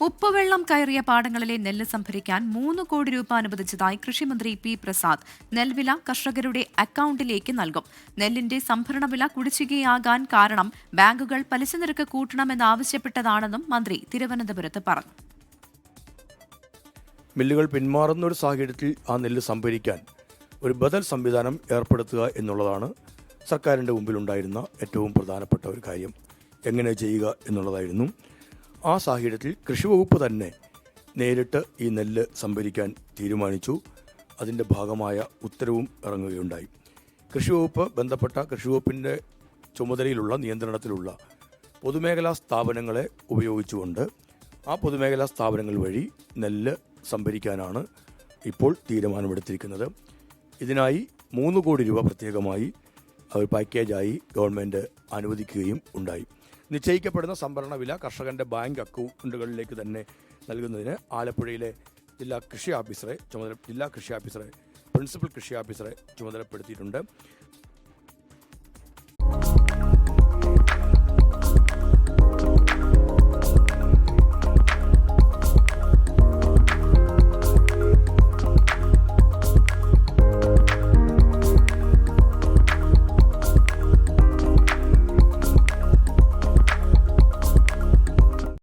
ഉപ്പുവെള്ളം കയറിയ പാടങ്ങളിലെ നെല്ല് സംഭരിക്കാൻ 3 കോടി രൂപ അനുവദിച്ചതായി കൃഷിമന്ത്രി പി പ്രസാദ്. നെൽവില കർഷകരുടെ അക്കൌണ്ടിലേക്ക് നൽകും. നെല്ലിന്റെ സംഭരണ വില കുടിശ്ശികയാകാൻ കാരണം ബാങ്കുകൾ പലിശ നിരക്ക് കൂട്ടണമെന്നാവശ്യപ്പെട്ടതാണെന്നും മന്ത്രി തിരുവനന്തപുരത്ത് പറഞ്ഞു. മില്ലുകൾ പിന്മാറുന്ന ഒരു സാഹചര്യത്തിൽ ആ നെല്ല് സംഭരിക്കാൻ ഒരു ബദൽ സംവിധാനം ഏർപ്പെടുത്തുക എന്നുള്ളതാണ് സർക്കാരിൻ്റെ മുമ്പിലുണ്ടായിരുന്ന ഏറ്റവും പ്രധാനപ്പെട്ട ഒരു കാര്യം. എങ്ങനെ ചെയ്യുക എന്നുള്ളതായിരുന്നു. ആ സാഹചര്യത്തിൽ കൃഷിവകുപ്പ് തന്നെ നേരിട്ട് ഈ നെല്ല് സംഭരിക്കാൻ തീരുമാനിച്ചു. അതിൻ്റെ ഭാഗമായ ഉത്തരവും ഇറങ്ങുകയുണ്ടായി. കൃഷിവകുപ്പ് ബന്ധപ്പെട്ട കൃഷിവകുപ്പിൻ്റെ ചുമതലയിലുള്ള നിയന്ത്രണത്തിലുള്ള പൊതുമേഖലാ സ്ഥാപനങ്ങളെ ഉപയോഗിച്ചുകൊണ്ട് ആ പൊതുമേഖലാ സ്ഥാപനങ്ങൾ വഴി നെല്ല് സംഭരിക്കാനാണ് ഇപ്പോൾ തീരുമാനമെടുത്തിരിക്കുന്നത്. ഇതിനായി 3 കോടി രൂപ പ്രത്യേകമായി ഒരു പാക്കേജായി ഗവൺമെൻറ് അനുവദിക്കുകയും ഉണ്ടായി. നിശ്ചയിക്കപ്പെടുന്ന സംഭരണ വില കർഷകൻ്റെ ബാങ്ക് അക്കൗണ്ടുകളിലേക്ക് തന്നെ നൽകുന്നതിന് ആലപ്പുഴയിലെ ജില്ലാ കൃഷി ഓഫീസറെ പ്രിൻസിപ്പൽ കൃഷി ഓഫീസറെ ചുമതലപ്പെടുത്തിയിട്ടുണ്ട്.